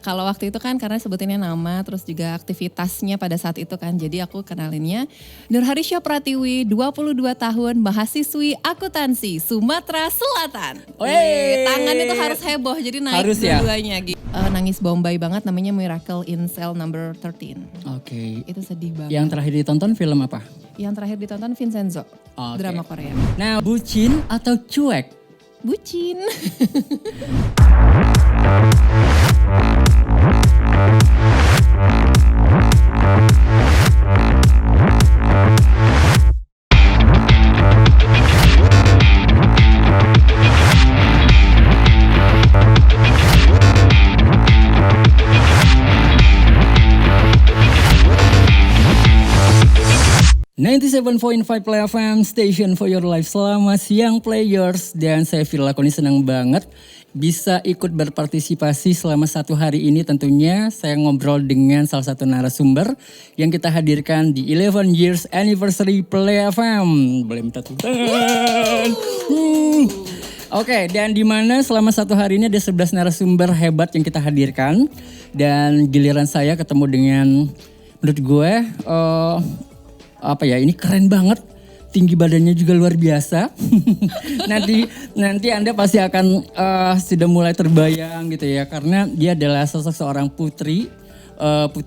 Kalau waktu itu kan karena sebutinnya nama terus juga aktivitasnya pada saat itu kan. Jadi aku kenalinnya Nurharisya Pratiwi, 22 tahun, mahasiswi akuntansi Sumatera Selatan. Tangan itu harus heboh jadi naik harus dua-duanya gitu. Nangis Bombay banget namanya Miracle in Cell number 13. Oke. Itu sedih banget. Yang terakhir ditonton film apa? Yang terakhir ditonton Vincenzo, drama Korea. Nah, bucin atau cuek? Bucin. .5 Play FM, Station for Your Life. Selamat siang players, dan saya Firly Lakoni senang banget bisa ikut berpartisipasi selama 1 hari ini. Tentunya saya ngobrol dengan salah satu narasumber yang kita hadirkan di 11 years anniversary Play FM. Boleh minta tepuk tangan. Oke, dan di mana selama 1 hari ini ada 11 narasumber hebat yang kita hadirkan. Dan giliran saya ketemu dengan, menurut gue, ini keren banget, tinggi badannya juga luar biasa. nanti Anda pasti akan sudah mulai terbayang gitu ya, karena dia adalah sosok seorang putri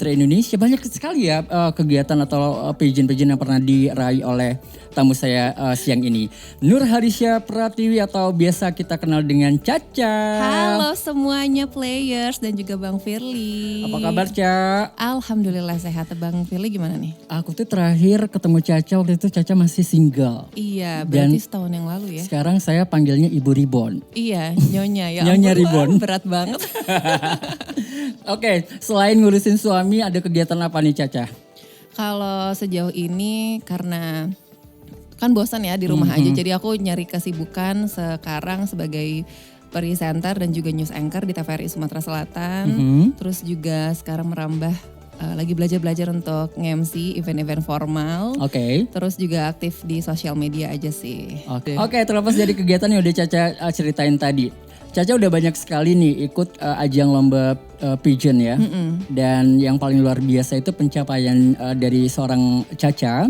Indonesia. Banyak sekali ya kegiatan atau pageant-pageant yang pernah diraih oleh tamu saya siang ini. Nurharisya Pratiwi atau biasa kita kenal dengan Caca. Halo semuanya players dan juga Bang Firly. Apa kabar, Ca? Alhamdulillah sehat. Bang Firly gimana nih? Aku tuh terakhir ketemu Caca waktu itu Caca masih single. Iya, berarti setahun yang lalu ya. Sekarang saya panggilnya Ibu Ribon. Iya, Nyonya ya. Nyonya Ribon. Berat banget. Oke, selain ngurusin suami ada kegiatan apa nih Caca? Kalau sejauh ini karena kan bosan ya di rumah aja, jadi aku nyari kesibukan sekarang sebagai presenter dan juga news anchor di TVRI Sumatera Selatan. Terus juga sekarang merambah lagi belajar untuk nge-MC event-event formal. Oke. Terus juga aktif di sosial media aja sih. Oke, terlepas dari kegiatan yang udah Caca ceritain tadi. Caca udah banyak sekali nih ikut ajang lomba pageant ya. Dan yang paling luar biasa itu pencapaian dari seorang Caca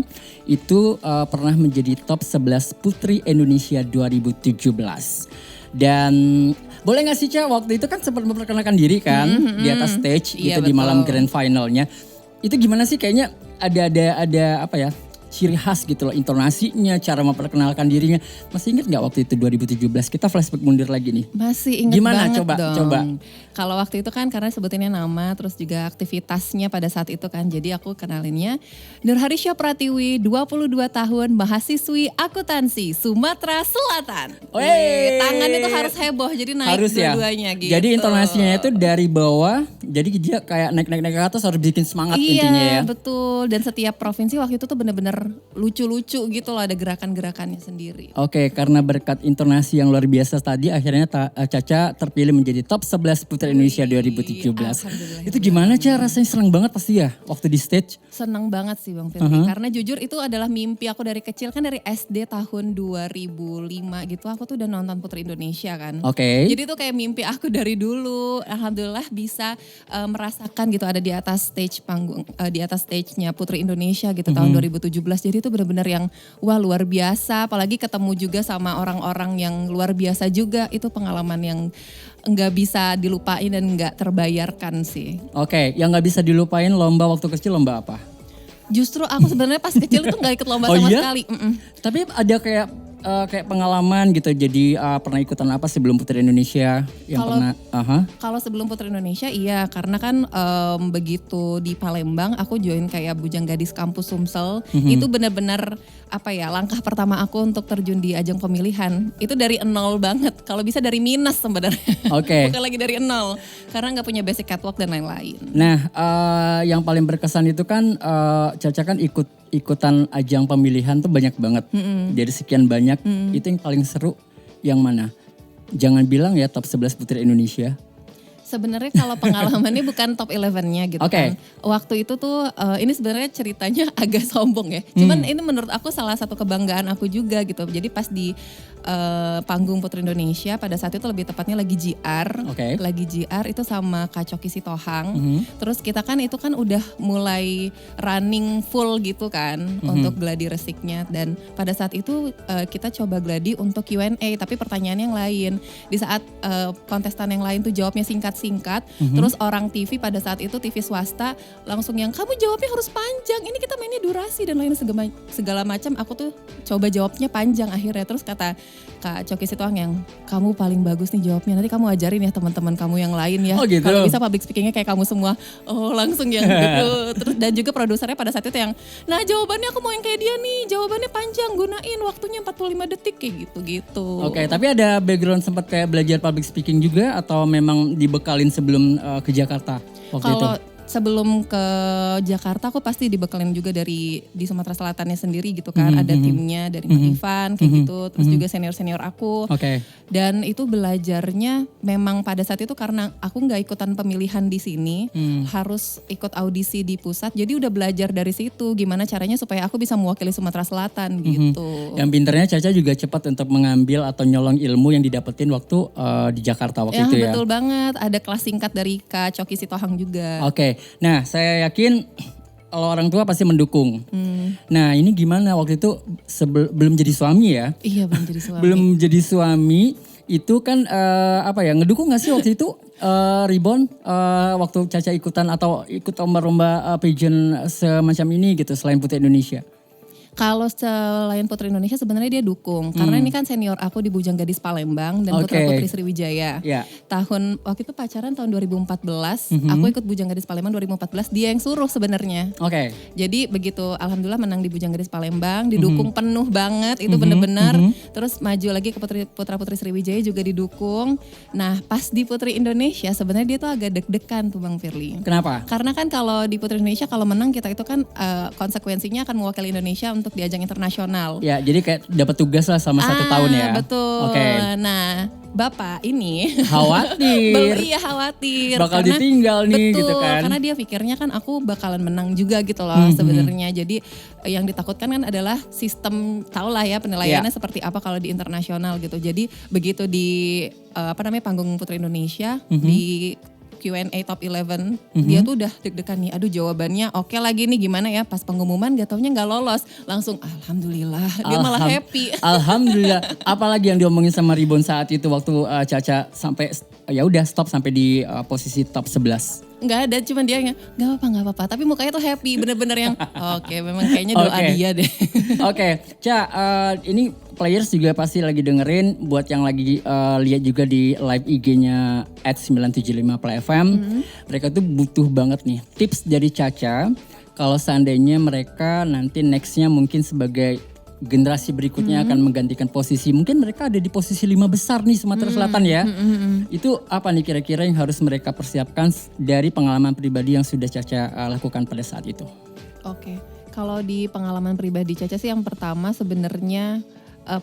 itu pernah menjadi top 11 Putri Indonesia 2017. Dan boleh gak sih Ca, waktu itu kan sempat memperkenalkan diri kan di atas stage gitu, di malam grand finalnya. Itu gimana sih, kayaknya ada apa ya, ciri khas gitu loh, intonasinya, cara memperkenalkan dirinya. Masih ingat gak waktu itu 2017? Kita flashback mundur lagi nih. Masih ingat banget dong. Coba. Kalau waktu itu kan karena sebutinnya nama terus juga aktivitasnya pada saat itu kan. Jadi aku kenalinnya Nurharisya Pratiwi, 22 tahun, mahasiswi akuntansi Sumatera Selatan. Tangan itu harus heboh jadi naik harus dua-duanya gitu. Jadi intonasinya itu dari bawah, jadi dia kayak naik ke atas, harus bikin semangat intinya ya. Iya betul, dan setiap provinsi waktu itu tuh bener-bener lucu-lucu gitu loh, ada gerakan-gerakannya sendiri. Oke, karena berkat intonasi yang luar biasa tadi akhirnya Caca terpilih menjadi top 11 Putri Indonesia 2017. Itu gimana Ca, rasanya seneng banget pasti ya waktu di stage? Seneng banget sih Bang Firly, karena jujur itu adalah mimpi aku dari kecil, kan dari SD tahun 2005 gitu aku tuh udah nonton Putri Indonesia kan. Oke. Jadi itu kayak mimpi aku dari dulu. Alhamdulillah bisa merasakan gitu, ada di atas stage panggung, di atas stage-nya Putri Indonesia gitu tahun 2017. Jadi itu benar-benar yang wah luar biasa, apalagi ketemu juga sama orang-orang yang luar biasa juga. Itu pengalaman yang nggak bisa dilupain dan nggak terbayarkan sih. Oke, yang nggak bisa dilupain lomba waktu kecil, lomba apa? Justru aku sebenarnya pas kecil itu nggak ikut lomba sama sekali. Tapi ada kayak pengalaman gitu, jadi pernah ikutan apa sebelum Putri Indonesia yang pernah? Kalau sebelum Putri Indonesia iya, karena kan begitu di Palembang aku join kayak Bujang Gadis Kampus Sumsel. Itu benar-benar langkah pertama aku untuk terjun di ajang pemilihan. Itu dari nol banget, kalau bisa dari minus sebenarnya. Bukan lagi dari nol, karena nggak punya basic catwalk dan lain-lain. Nah yang paling berkesan itu kan Caca kan ikutan ajang pemilihan tuh banyak banget. Dari sekian banyak, itu yang paling seru yang mana? Jangan bilang ya top 11 Putri Indonesia. Sebenarnya kalau pengalamannya bukan top 11-nya gitu kan. Waktu itu tuh ini sebenarnya ceritanya agak sombong ya. Cuman ini menurut aku salah satu kebanggaan aku juga gitu. Jadi pas di panggung Putri Indonesia pada saat itu lebih tepatnya lagi JR. Lagi JR itu sama Kak Coki Sitohang. Terus kita kan itu kan udah mulai running full gitu kan untuk gladi resiknya, dan pada saat itu kita coba gladi untuk Q&A tapi pertanyaan yang lain. Di saat kontestan yang lain tuh jawabnya singkat-singkat, terus orang TV pada saat itu TV swasta langsung yang kamu jawabnya harus panjang, ini kita mainnya durasi dan lain segala macam. Aku tuh coba jawabnya panjang akhirnya, terus kata Kak Coki Sitohang yang kamu paling bagus nih jawabnya, nanti kamu ajarin ya teman-teman kamu yang lain ya. Gitu. Kalau bisa public speakingnya kayak kamu semua. Oh langsung yang gitu. Terus dan juga produsernya pada saat itu yang, nah jawabannya aku mau yang kayak dia nih, jawabannya panjang, gunain waktunya 45 detik kayak gitu-gitu. Tapi ada background sempat kayak belajar public speaking juga atau memang dibekalin sebelum ke Jakarta waktu itu? Kalau sebelum ke Jakarta aku pasti dibekalin juga di Sumatera Selatannya sendiri gitu kan. Ada timnya dari Mbak Ivan kayak gitu. Terus juga senior-senior aku. Dan itu belajarnya memang pada saat itu karena aku gak ikutan pemilihan di sini. Harus ikut audisi di pusat. Jadi udah belajar dari situ gimana caranya supaya aku bisa mewakili Sumatera Selatan gitu. Yang pinternya Caca juga cepat untuk mengambil atau nyolong ilmu yang didapetin waktu di Jakarta waktu itu ya. Betul banget. Ada kelas singkat dari Kak Coki Sitohang juga. Nah, saya yakin kalau orang tua pasti mendukung. Nah, ini gimana waktu itu belum jadi suami ya? Iya, belum jadi suami. Belum jadi suami itu kan ngedukung gak sih waktu itu Ribon waktu Caca ikutan atau ikut lomba-lomba pageant semacam ini gitu selain Putri Indonesia? Kalau selain Putri Indonesia sebenarnya dia dukung. Karena ini kan senior aku di Bujang Gadis Palembang dan Putra Putri Sriwijaya. Waktu itu pacaran tahun 2014, aku ikut Bujang Gadis Palembang 2014, dia yang suruh sebenarnya. Jadi begitu alhamdulillah menang di Bujang Gadis Palembang, didukung penuh banget, itu benar-benar. Terus maju lagi ke Putra Putri Sriwijaya juga didukung. Nah pas di Putri Indonesia sebenarnya dia tuh agak deg-degan tuh Bang Firly. Kenapa? Karena kan kalau di Putri Indonesia kalau menang kita itu kan konsekuensinya akan mewakili Indonesia untuk di ajang internasional. Ya, jadi kayak dapat tugas lah sama 1 tahun ya. Betul. Nah, Bapak ini khawatir. Iya khawatir. Bakal karena, ditinggal nih betul, gitu kan. Karena dia pikirnya kan aku bakalan menang juga gitu loh sebenarnya. Jadi yang ditakutkan kan adalah sistem, tahulah ya penilaiannya seperti apa kalau di internasional gitu. Jadi begitu di panggung Putri Indonesia di Q&A Top 11, dia tuh udah deg-degan nih, aduh jawabannya oke lagi nih gimana ya, pas pengumuman gak taunya gak lolos, langsung alhamdulillah, dia malah happy. Alhamdulillah, apalagi yang diomongin sama Ribon saat itu waktu Caca sampai ya udah stop sampai di posisi top 11. Nggak ada, cuman dia yang gak apa-apa, tapi mukanya tuh happy, bener-bener yang oke, memang kayaknya doa dia deh. Ca, ini players juga pasti lagi dengerin, buat yang lagi lihat juga di live IG-nya @975play.fm, mereka tuh butuh banget nih tips dari Caca, kalau seandainya mereka nanti nextnya mungkin sebagai generasi berikutnya akan menggantikan posisi. Mungkin mereka ada di posisi 5 besar nih Sumatera Selatan ya. Itu apa nih kira-kira yang harus mereka persiapkan dari pengalaman pribadi yang sudah Caca lakukan pada saat itu? Kalau di pengalaman pribadi Caca sih yang pertama sebenarnya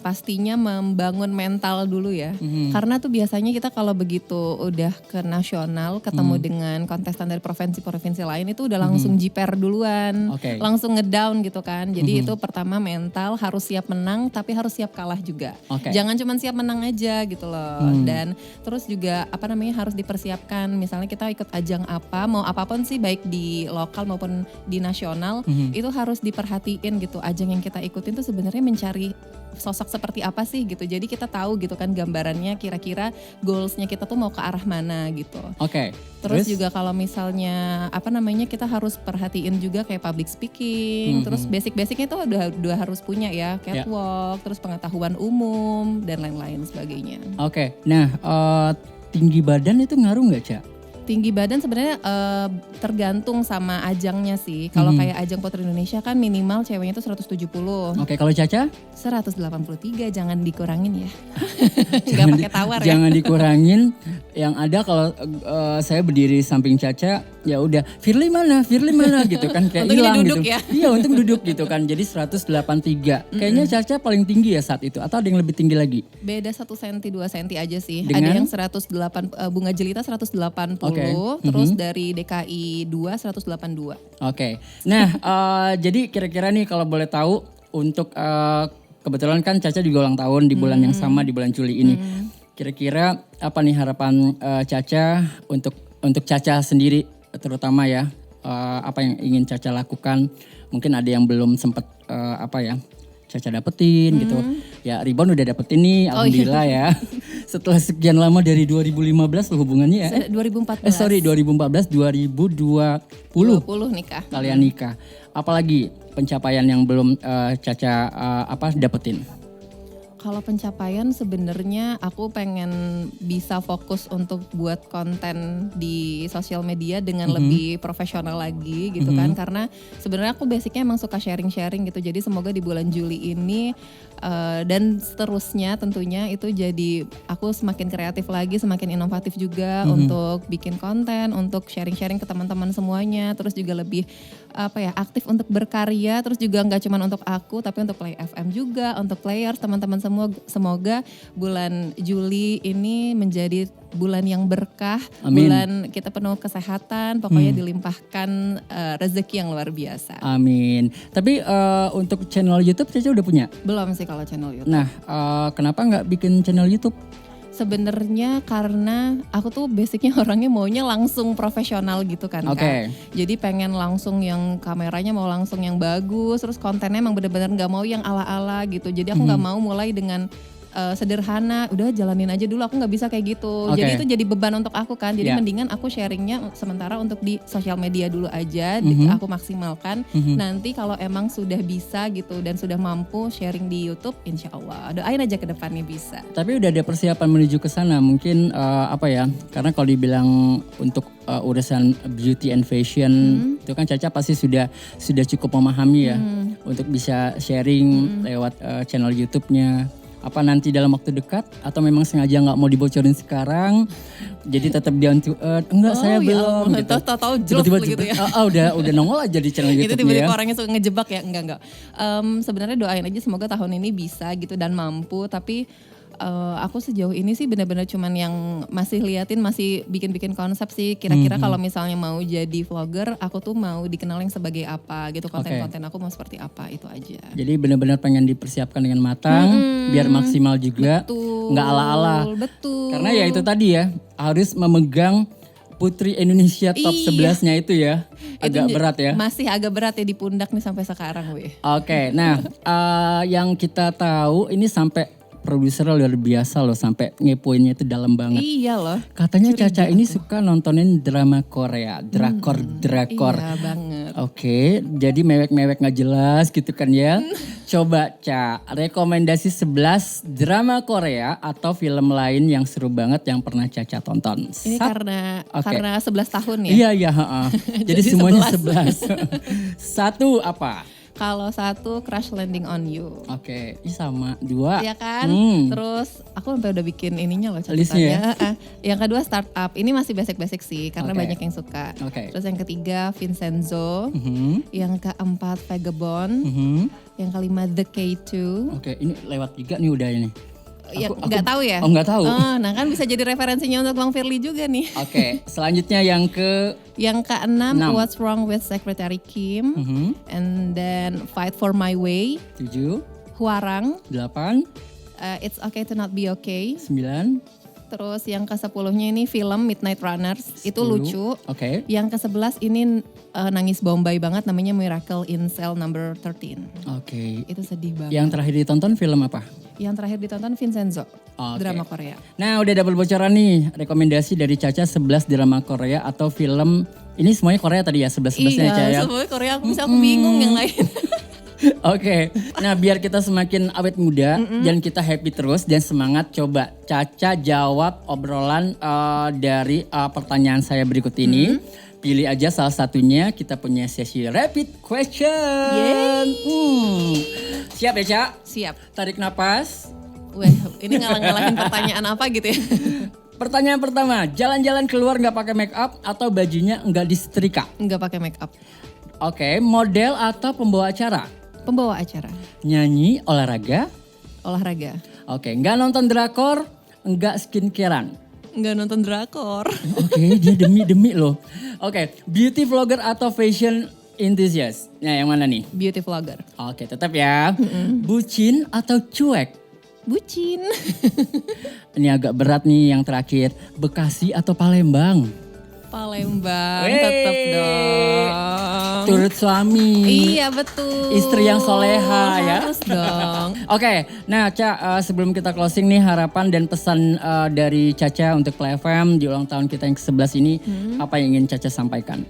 pastinya membangun mental dulu ya. Karena tuh biasanya kita kalau begitu udah ke nasional ketemu dengan kontestan dari provinsi-provinsi lain itu udah langsung jiper duluan. Langsung ngedown gitu kan. Jadi itu pertama mental, harus siap menang tapi harus siap kalah juga. Jangan cuma siap menang aja gitu loh. Dan terus juga harus dipersiapkan, misalnya kita ikut ajang apa, mau apapun sih baik di lokal maupun di nasional, itu harus diperhatiin gitu. Ajang yang kita ikutin tuh sebenarnya mencari sosok seperti apa sih gitu. Jadi kita tahu gitu kan gambarannya kira-kira goalsnya kita tuh mau ke arah mana gitu. Terus juga kalau misalnya kita harus perhatiin juga kayak public speaking. Terus basic-basicnya tuh udah harus punya ya, catwalk, terus pengetahuan umum dan lain-lain sebagainya. Nah tinggi badan itu ngaruh nggak, Ca? Tinggi badan sebenarnya tergantung sama ajangnya sih. Kalau kayak ajang Putri Indonesia kan minimal ceweknya itu 170. Kalau Caca? 183, jangan dikurangin ya. Gak pakai tawar ya. Jangan dikurangin. Yang ada kalau saya berdiri samping Caca, ya udah Firly mana gitu kan, kayak hilang gitu. Ya? Iya, untung duduk gitu kan. Jadi 183. Kayaknya Caca paling tinggi ya saat itu, atau ada yang lebih tinggi lagi? Beda 1 cm 2 cm aja sih. Dengan? Ada yang 108, Bunga Jelita 180, terus dari DKI 2 182. Nah, jadi kira-kira nih kalau boleh tahu untuk kebetulan kan Caca juga ulang tahun di bulan yang sama, di bulan Juli ini. Kira-kira apa nih harapan Caca untuk Caca sendiri terutama ya, apa yang ingin Caca lakukan? Mungkin ada yang belum sempat Caca dapetin gitu. Ya Rebound udah dapetin nih, alhamdulillah ya. Setelah sekian lama dari 2015 loh hubungannya ya. 2014. 2014 2020 nikah. kalian nikah. Apalagi pencapaian yang belum Caca dapetin? Kalau pencapaian sebenarnya aku pengen bisa fokus untuk buat konten di sosial media dengan lebih profesional lagi gitu kan. Karena sebenarnya aku basicnya emang suka sharing-sharing gitu. Jadi semoga di bulan Juli ini dan seterusnya tentunya itu jadi aku semakin kreatif lagi, semakin inovatif juga untuk bikin konten, untuk sharing-sharing ke teman-teman semuanya. Terus juga lebih aktif untuk berkarya. Terus juga nggak cuma untuk aku tapi untuk Play FM juga, untuk players teman-teman semua. Semoga bulan Juli ini menjadi bulan yang berkah, Amin. bulan kita penuh kesehatan, pokoknya dilimpahkan rezeki yang luar biasa. Amin. Tapi untuk channel YouTube Caca udah punya? Belum sih kalau channel YouTube. Nah, kenapa nggak bikin channel YouTube? Sebenarnya karena aku tuh basicnya orangnya maunya langsung profesional gitu kan Kak. Jadi pengen langsung yang kameranya mau langsung yang bagus, terus kontennya emang bener-bener gak mau yang ala-ala gitu. Jadi aku gak mau mulai dengan sederhana, udah jalanin aja dulu, aku gak bisa kayak gitu. Jadi itu jadi beban untuk aku kan, jadi mendingan aku sharingnya sementara untuk di sosial media dulu aja, aku maksimalkan. Nanti kalau emang sudah bisa gitu dan sudah mampu sharing di YouTube, insya Allah doain aja ke depannya bisa. Tapi udah ada persiapan menuju ke sana, mungkin karena kalau dibilang untuk urusan beauty and fashion itu kan Caca pasti sudah cukup memahami ya untuk bisa sharing lewat channel YouTube-nya. Apa nanti dalam waktu dekat atau memang sengaja nggak mau dibocorin sekarang jadi tetap down to earth? Enggak, saya belum gitu. Tahu tiba-tiba gitu ya. Udah nongol aja di channel YouTube-nya. Itu tiba-tiba orangnya suka ngejebak ya, enggak. Sebenarnya doain aja semoga tahun ini bisa gitu dan mampu, tapi aku sejauh ini sih benar-benar cuman yang masih bikin-bikin konsep sih. Kira-kira kalau misalnya mau jadi vlogger, aku tuh mau dikenalin sebagai apa gitu, konten-konten aku mau seperti apa, itu aja. Jadi benar-benar pengen dipersiapkan dengan matang, biar maksimal juga, nggak ala-ala. Betul. Karena ya itu tadi ya, harus memegang Putri Indonesia top 11-nya itu ya. Agak berat ya. Masih agak berat ya di pundak nih sampai sekarang weh. Oke, nah yang kita tahu ini sampai produser luar biasa loh, sampai ngepoinnya itu dalam banget. Iya loh. Katanya Caca ini suka nontonin drama Korea, drakor. Iya banget. Oke, jadi mewek-mewek gak jelas gitu kan ya. Coba Ca, rekomendasi 11 drama Korea atau film lain yang seru banget yang pernah Caca tonton. Ini karena 11 tahun ya? Iya, jadi semuanya 11. Satu apa? Kalau satu Crash Landing on You. Oke, ini sama. Dua. Iya kan? Terus aku sampai udah bikin ininya loh listnya catatannya. Yang kedua Startup. Ini masih basic-basic sih karena banyak yang suka. Terus yang ketiga Vincenzo. Yang keempat Vagabond. Yang kelima The K2. Oke, ini lewat 3 nih udah ini. Ya nggak tahu ya? Oh nggak tahu. Nah kan bisa jadi referensinya untuk Bang Firly juga nih. Oke, selanjutnya yang keenam What's Wrong with Secretary Kim, and then Fight for My Way. 7. Hwarang. 8. It's Okay to Not Be Okay. 9. Terus yang ke-10-nya ini film Midnight Runners, 10. Itu lucu. Yang ke-11 ini nangis Bombay banget, namanya Miracle in Cell Number 13. Itu sedih banget. Yang terakhir ditonton film apa? Yang terakhir ditonton Vincenzo, drama Korea. Nah udah double bocoran nih, rekomendasi dari Caca 11 drama Korea atau film, ini semuanya Korea tadi ya, 11-11-nya Caca ya? Iya semuanya Korea, aku bingung yang lain. Oke, nah biar kita semakin awet muda dan kita happy terus dan semangat, coba Caca jawab obrolan dari pertanyaan saya berikut ini. Pilih aja salah satunya, kita punya sesi rapid question. Siap ya Ca? Siap. Tarik napas. Weh, ini ngalah-ngalahin pertanyaan apa gitu ya? Pertanyaan pertama, jalan-jalan keluar nggak pakai make up atau bajunya nggak disetrika? Nggak pakai make up. Oke, model atau pembawa acara? Pembawa acara. Nyanyi, olahraga? Olahraga. Oke, nggak nonton drakor, nggak skincarean? Nggak nonton drakor. Oke, dia demi loh. Oke, beauty vlogger atau fashion enthusiast. Nah, yang mana nih? Beauty vlogger. Oke, tetap ya. Bucin atau cuek? Bucin. Ini agak berat nih yang terakhir. Bekasi atau Palembang? Palembang, Wey. tetap dong. Turut suami. Iya betul. Istri yang soleha ya. Harus dong. Oke, nah Ca, sebelum kita closing nih harapan dan pesan dari Caca untuk Play FM di ulang tahun kita yang ke-11 ini, apa yang ingin Caca sampaikan?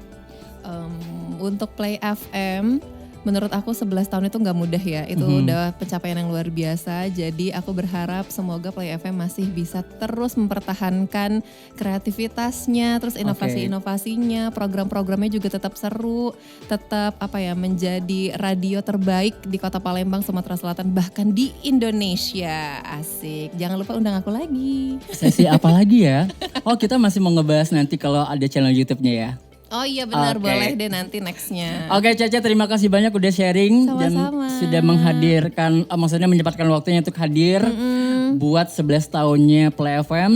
Untuk Play FM, menurut aku 11 tahun itu nggak mudah ya. Itu udah pencapaian yang luar biasa. Jadi aku berharap semoga Play FM masih bisa terus mempertahankan kreativitasnya, terus inovasi-inovasinya, program-programnya juga tetap seru, tetap menjadi radio terbaik di Kota Palembang, Sumatera Selatan, bahkan di Indonesia. Asik. Jangan lupa undang aku lagi. Sesi apa lagi ya? Oh, kita masih mau ngebahas nanti kalau ada channel YouTube-nya ya. Oh iya benar, Oke. boleh deh nanti nextnya. Oke Caca, terima kasih banyak udah sharing dan Sama-sama. sudah menghadirkan, maksudnya menyempatkan waktunya untuk hadir buat 11 tahunnya Play FM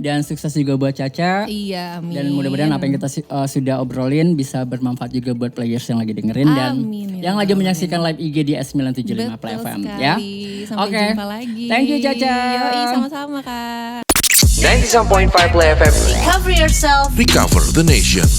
dan sukses juga buat Caca. Iya, amin. Dan mudah-mudahan apa yang kita sudah obrolin bisa bermanfaat juga buat players yang lagi dengerin dan Amin, ya yang lagi Rabbal menyaksikan live IG di S975 Play Betul FM sekali. ya. Sampai Oke. jumpa lagi. Thank you Caca. Yoi, sama-sama Kak. 97.5 Play FM. Cover yourself. Recover the nation.